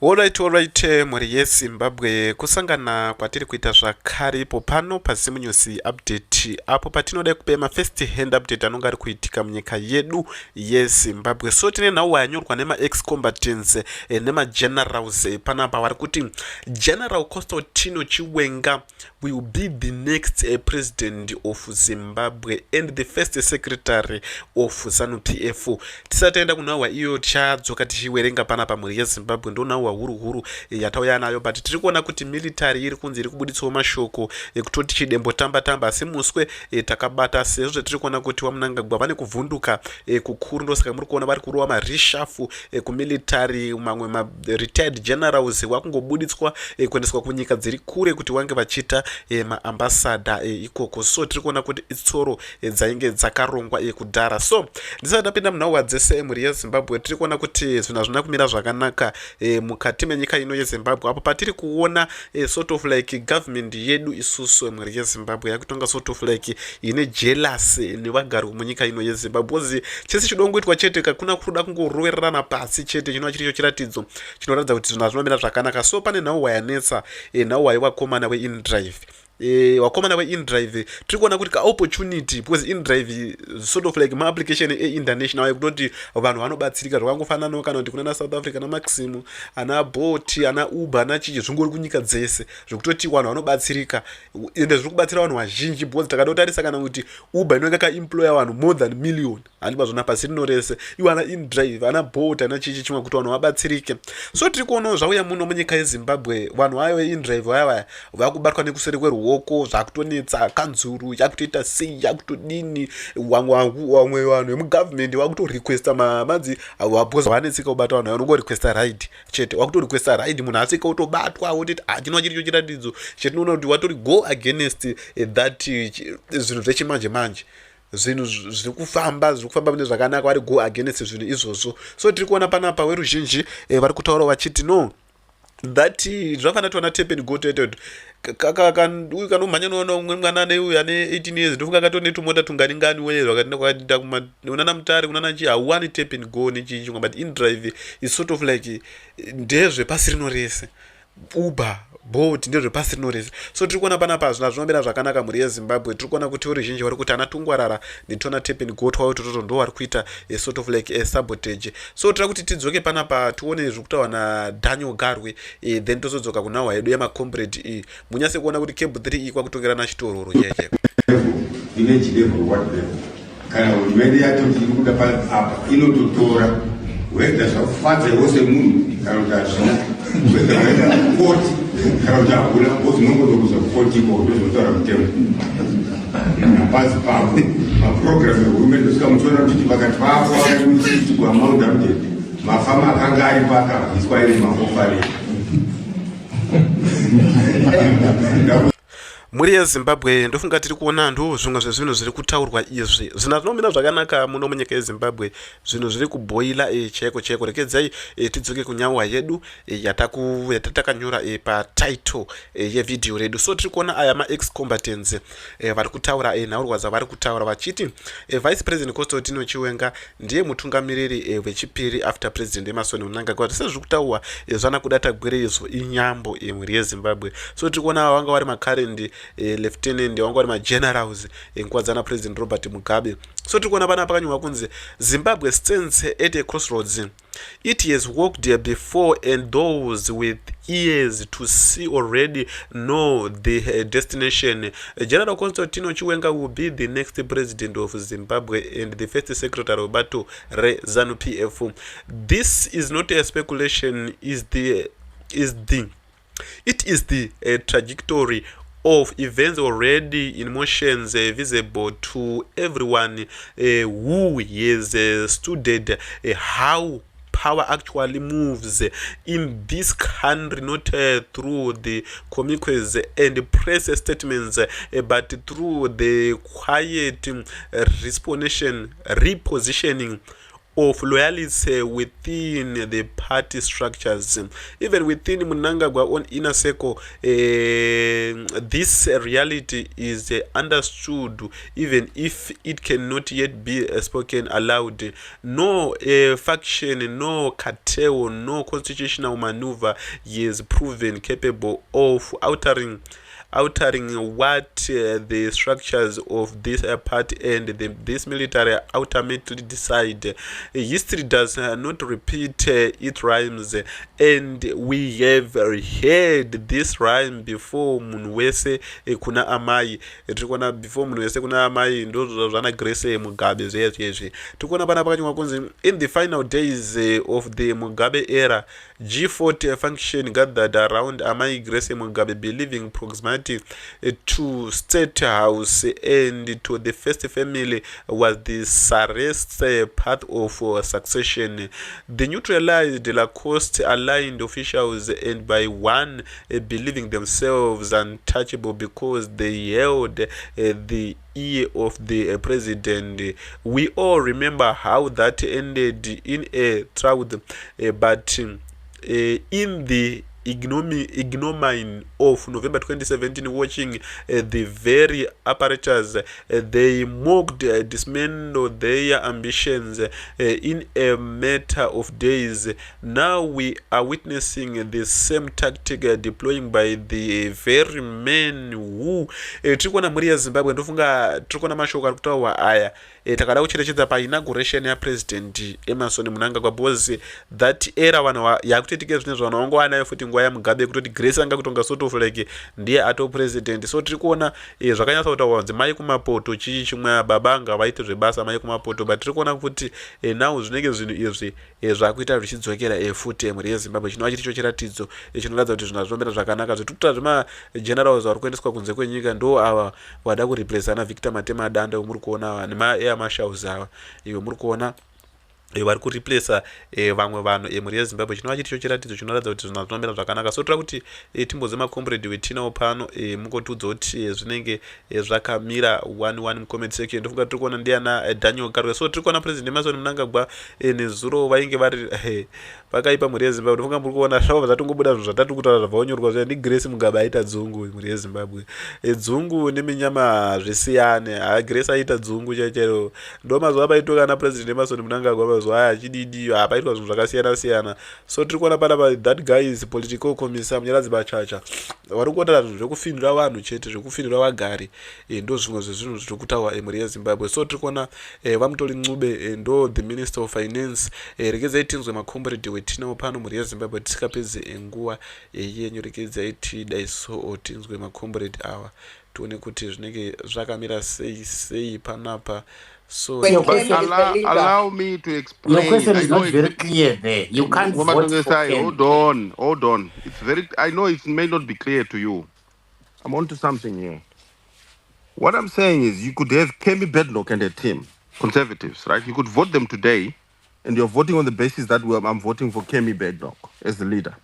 Alright, muri yeZimbabwe kusangana kwatiri kuita zvakare ipo pano pazimu news update apo patinoda kupa mafirst hand update anonga ari kuitika munyika yedu yeZimbabwe. So tine nhau yanyorwa nema-ex combatants nema-generals panapa vari kuti General Zvombo Chiwenga will be the next president of Zimbabwe and the first secretary of ZANU-PF. Tisataenda kunauwa iyo tichadzoka tichiwerenga panapa muri yeZimbabwe ndonauwa huru yatauya nayo, but tiri kuona kuti military iri kunzi iri kubuditsawo mashoko ekutoti chidembo tamba asi muswe takabata sezvo tiri kuona kuti Mnangagwa vane kuvhunduka kukuru, ndosaka muri kuona vari kurova marishafu kumilitary, mamwe ma-retired generals vakungobuditswa kuendeswa kunyika dziri kure kuti vange vachiita maambasada ikoko. So tiri kuona kuti itsoro dzainge dzakarongwa kudhara. So ndisati ndapinda munhauwa dzese muri yeZimbabwe tiri kuona kuti zvinhu hazvina kumira zvakanaka mukati menyika ino yeZimbabwe, apo patiri kuona sort of like government yedu isusu muri yeZimbabwe yakutonga sort of like ine jealous nevagari munyika ino yeZimbabwe, because chese chidongoitwa chete kakuna kuda kungorovererana pasi chete chinova chiri chiratidzo chinoratidza kuti zvinhu hazvinomira zvakanaka. So pane nhauwa yanetsa, nhauwa yevakomana weIndrive. Wakomana weIndrive tiri kuona kuti ka-opportunity, because InDrive sort of like ma-application international ekutoti vanhu vanobatsirika zvakangofananawo kana kuti kuna South Africa naMaximu, ana Bolt, ana Uber, ana chichi zvingori kunyika dzese zvekutoti vanhu vanobatsirika ende zviri kubatsira vanhu vazhinji, because takadotarisa kana kuti Uber inonga ka-employa vanhu more than million handipa zvona pasi rino rese, iwo ana InDrive, ana Bolt, ana chichi chimwe kuti vanhu vabatsirike. So tiri kuonawo zvauya muno munyika yeZimbabwe vanhu vayo veInDrive vaya vakubatwa nekuseri kweruoko zvakutonetsa, kanzuru yakutoita sei yakutodini, vamwe vanhu vemugovernment vakutorequesta manzi because vanetsika kubata vanhu vanongorequesta ride chete, wakutorequesta ride munhu asika utobatwa wototi chinova chiri chiratidzo chetinoona kuti watori go against that zvinhu zvechimanje zvinhu zviri kufamba mune zvakanaka, vari go against zvinhu izvozvo. So tiri kuona panapa veruzhinji vari kutaura vachiti no that zvafanira tiona tap and go toited uyu kanomhanya noona umwe mwana neuyu ane 18 years ndofunga akatone tumota tunganingani weye zvakatinda kwakatinda unana mutare unana chi hauwani tap and go nechichingwa, but InDrive is sort of like ndezvepasi rino rese, Uber, Bolt ndezvepasi rino rese. So tiri kuona panapa zvinhu zvinomira zvakanaka muri yeZimbabwe. Tiri kuona kuti veruzhinji vari kuti ana tungwarara netona tap and go twayo toto ndo vari kuita sort of like sabotage. So tira kuti tidzoke panapa tione zviri kutaurwa naDaniel Garwe then tozodzoka kunhauwa yedu yamacomrade iyi munyase kuona kuti cable 3 iyi kwakutongerana chitororo cheche village level what level kana hurumende yatoti iri kuda apa inototora wenda zvakufadza iwo semunhu kana kuti hazvina wenda waenda kukoti kana kuti hakuna bcause unongotokuza kukoti iko ndozvotaura mutemo napazi papo maprogramu ehurumende osvika muchiona kuti pakati papo aiitigwa maundauded mafama akanga ari pakabviswa iri mafofare muri yeZimbabwe ndofunga tiri kuona ndo zvimwe zvezvinhu zviri kutaurwa izvi zvinhu zvinomira zvakanaka muno munyika yeZimbabwe, zvinhu zviri kubhoila chaiko. Rekedzai tidzoke kunyauwa yedu yatakanyora patitle yevidhio redu. So tiri kuona aya ma-ex combatants vari kutaura nhaurwa dzavari kutaura vachiti Vice President Zvombo Chiwenga ndiye mutungamiriri wechipiri after President Emerson Mnangagwa. Sezviri kutaurwa zvana kuda tagwere izvo inyambo muri yeZimbabwe. So tiri kuona vanga vari makarendi lieutenant wanga vari magenerals nguva President Robert Mugabe. So tiri kuona pana pakanyorwa kunzi Zimbabwe stands at a crossroads. It has walked before and those with ears to see already know the destination. General Zvombo Chiwenga will be the next president of Zimbabwe and the first secretary of ZANU-PF. This is not a speculation, it is the trajectory of events already in motions visible to everyone who has studied how power actually moves in this country, not through the communiques and press statements, but through the quiet repositioning of loyalists within the party structures. Even within Mnangagwa own inner circle, this reality is understood, even if it cannot yet be spoken aloud. No faction, no cartel, no constitutional maneuver is proven capable of altering what the structures of this party and this military ultimately decide. History does not repeat its rhymes, and we have heard this rhyme before. Munhu wese kuna amai, tirikuona before munhu wese kuna amai ndo zvana Grace Mugabe zvezvezvi tirikuona pana pakanywa kunzi in the final days of the Mugabe era, G40 function gathered around Amai Grace Mugabe, believing proximity to State House and to the first family was the surest path of succession. The neutralized Lacoste aligned officials, and by one believing themselves untouchable because they held the ear of the president. We all remember how that ended in a drought, but in the ignominy of November 2017, watching the very apparatus they mocked, dismantled their ambitions in a matter of days. Now we are witnessing the same tactic deploying by the very men who tirikuona mhuri yeZimbabwe. Ndofunga tirikuona mashoko ari kutaurwa aya takada kucherechedza painauguration yapresident Emerson Mnangagwa, because that era vanhu yakutoitike zvinezvi vanhu vangu vanayo futi nguva yaMugabe kutoti Grace anga kutonga sort of like ndiye ato president. So tiri kuona zvakanyatsa kutaurwa kunzi mai kumapoto chii chimwe baba anga vaite zvebasa mai kumapoto, but tiri kuona kuti now zvinenge zvinhu izvi zvakuita zvichidzokera futi mhuri yeZimbabwe. Chinova chiri cho chiratidzo chinoratidza kuti zvinhu zvinomira zvakanaka. Zvitikuta zvemagenerals vari kuendeswa kunze kwenyika ndo ava vada kureplace ana Victor Matemadanda muri kuona ava nema Marshals ava iwe muri kuona vari kureplace vamwe vanhu mhuri yeZimbabwe. Chinova chiri cho chiratidzo chinoratidza kuti zvinhu zvinomira zvakanaka. So tira kuti timboze macomrade wetinawo pano mungotiudza kuti zvinenge zvakamira one mucomment section. Ndofunga tiri kuona ndiana Daniel Karwe. So tiri kuona President Emerson Mnangagwa nezuro vainge vari vakaipa mhuri yeZimbabwe. Ndofunga muri kuona zvava zvatongobuda zvinhu zvatatu kutaura zvabvaonyorwa zviya ndiGrace Mugabe aita dzungu mhuri yeZimbabwe. Dzungu neminyama zvisiyane. Grace aita dzungu chairo ndo mazuva paitoka na President Emerson Mnangagwa mazuva aya achididi paitwa zvinhu zvakasiyana siyana. So tiri kuona panapa that guy is political commissar Munyaradzi Bachacha vari kuotera zvinhu zvekufinira vanhu chete, zvekufinira vagari ndo zvimwe zvezvinhu zviri kutaurwa mhuri yeZimbabwe. So tiri kuona vamutori Ncube ndo the Minister of Finance. Rekedzai tinzwe macomrade wetinawo pano mhuri yeZimbabwe tisikapedze nguva yenyu. Rekedzai tidaiso tinzwe macomrade awa tione kuti zvinenge zvakamira sei panapa. So allow me to explain. Your question is not very clear there. You can't vote for Ken. Hold on. I know it may not be clear to you. I'm onto something here. What I'm saying is you could have Kemi Bednock and a team, conservatives, right? You could vote them today, and you're voting on the basis that I'm voting for Kemi Bednock as the leader.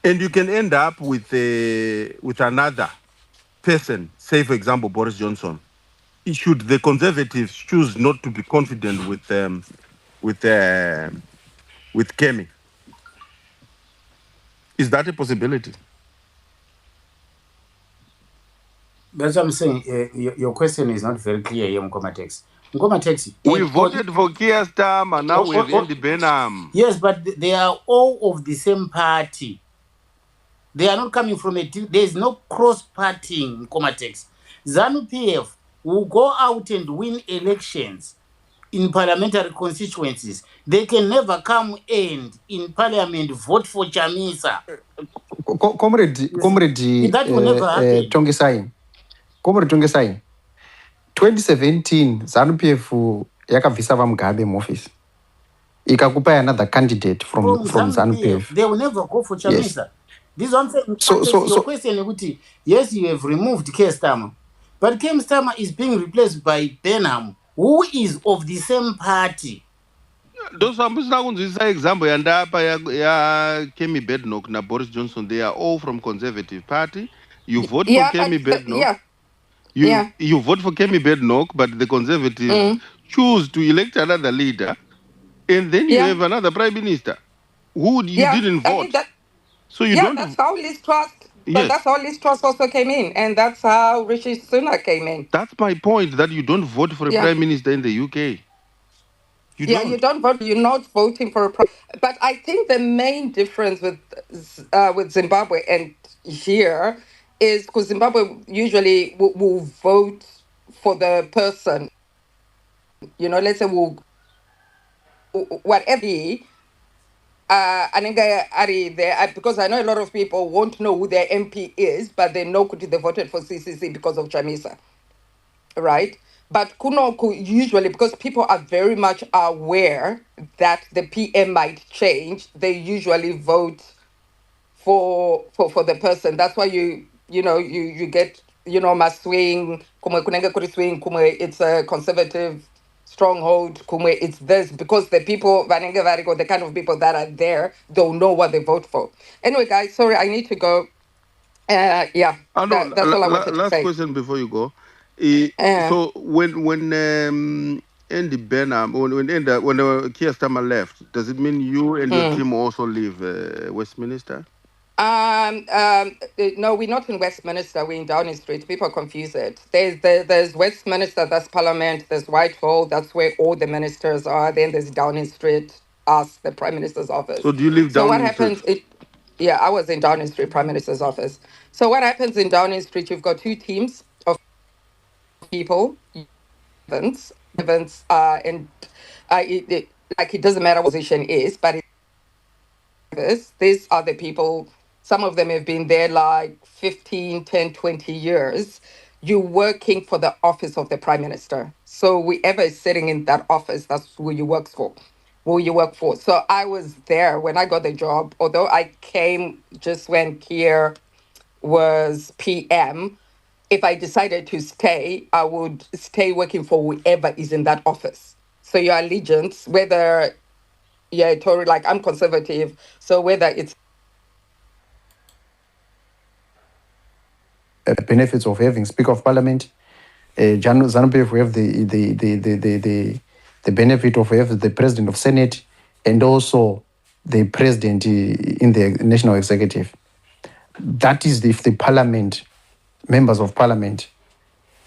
And you can end up with another person, say for example Boris Johnson. Should the conservatives choose not to be confident with Kemi, is that a possibility? That's what I'm saying. Your question is not very clear here, Mkomatex. We voted for Keir Starmer, now we have Andy Benham. Yes, but they are all of the same party. They are not coming from there is no cross-partying, Mkomatex. ZANU-PF will go out and win elections in parliamentary constituencies. They can never come and in parliament vote for Chamisa. Comrade That will never happen. Comrade Tongesai, 2017 ZANU-PF yakabvisa vaMugabe muoffice ikakupa another candidate from ZANU-PF. They will never go for Chamisa. Yes. This is what I'm saying. So your question, yes, you have removed Keir Starmer. But Keir Starmer is being replaced by Benham, who is of the same party. Those are example ya Kemi Bednock na Boris Johnson. They are all from Conservative Party. You vote for Kemi Bednock. You vote for Kemi Bednock, but the Conservatives choose to elect another leader And then you have another prime minister who you didn't vote. I mean, so you don't. that's how Liz Truss. But Yes. that's how Liz Truss also came in, and that's how Rishi Sunak came in. That's my point. That you don't vote for a prime minister in the UK. You don't. You don't vote. You're not voting for a. But I think the main difference with Zimbabwe and here is because Zimbabwe usually will vote for the person. You know, let's say whatever. Anenga Ari there because I know a lot of people won't know who their MP is, but they know kuti they voted for CCC because of Chamisa, right? But Kunoku usually because people are very much aware that the PM might change, they usually vote for the person. That's why you get Maswing, Kumwe Kunenga Kuri swing, Kumwe it's a conservative stronghold, Kumwe it's this because the people Vanenga Varigo, the kind of people that are there, don't know what they vote for. Anyway, guys, sorry, I need to go. That's all I wanted to last say. question before you go. So when Andy Benham when Keir Starmer left, does it mean you and your team also leave Westminster? No, we're not in Westminster. We're in Downing Street. People confuse it. There's Westminster, that's Parliament. There's Whitehall, that's where all the ministers are. Then there's Downing Street, us, the Prime Minister's office. So do you live Downing Street? So what happens? I was in Downing Street, Prime Minister's office. So what happens in Downing Street? You've got two teams of people, events, and it doesn't matter what position is, but these are the people. Some of them have been there like 15, 10, 20 years. You're working for the office of the Prime Minister. So whoever is sitting in that office, that's who you work for. So I was there when I got the job, although I came just when Keir was PM. If I decided to stay, I would stay working for whoever is in that office. So your allegiance, whether Tory, like I'm conservative, so whether it's benefits of having Speaker of Parliament, ZANU-PF, we have the benefit of having the President of Senate and also the President in the National Executive. That is if the Parliament, members of Parliament,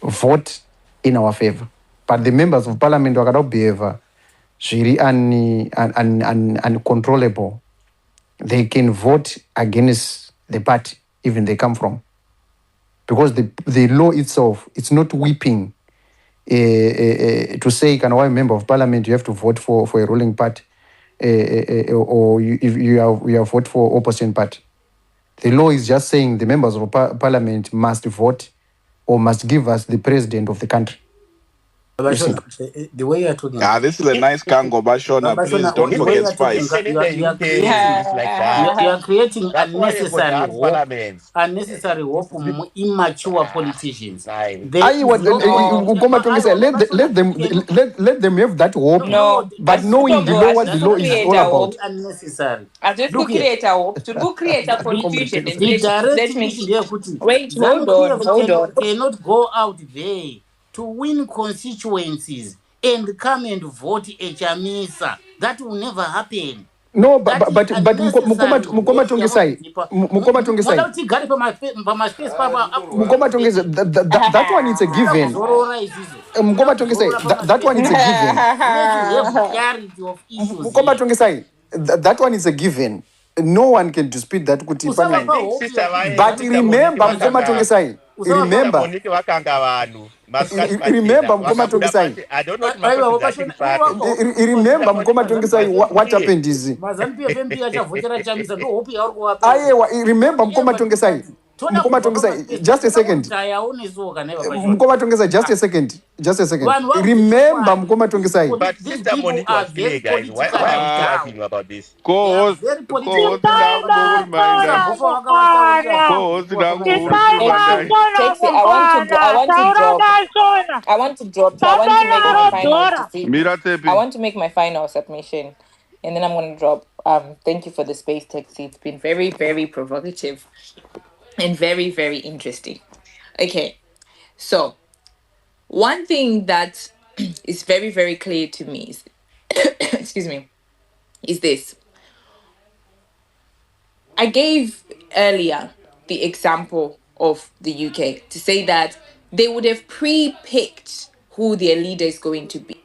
vote in our favor. But the members of Parliament are not behave really uncontrollable. They can vote against the party, even they come from. Because the law itself, it's not whipping to say, can a member of Parliament, you have to vote for a ruling party, or if you have vote for opposition party. The law is just saying the members of Parliament must vote or must give us the president of the country. The way you're talking, this is a nice Kango, Bashona. Please don't forget spice. You are creating unnecessary hope, immature politicians. Let them have that hope, No, but knowing the law, what the law is all about. Unnecessary. I just to create a hope, to create a confusion. The direct mission there, wait, hold on. Cannot go out there to win constituencies and come and vote a Chamisa. That will never happen. No, but Mukoma Tongesai, that one is a given. Mukoma Tongesai, that one is a given. Mukoma Tongesai, that one is a given. No one can dispute that. But remember, Mukoma Tongesai, remember, Mukoma Tongesai. Remember, Mukoma Tongesai, what happened is. Remember, Mukoma Tongesai. Mukoma Tongesai, just a second. Mukoma Tongesai, just a second. Remember, Mukoma Tongesai. But Sister Monica was clear, guys. Why are you arguing about this? I want to drop. So I want to make my final submission, and then I'm going to drop. Thank you for the space, Texi. It's been very, very provocative and very, very interesting. Okay, so one thing that is very, very clear to me is excuse me, is this. I gave earlier the example of the UK to say that they would have pre-picked who their leader is going to be.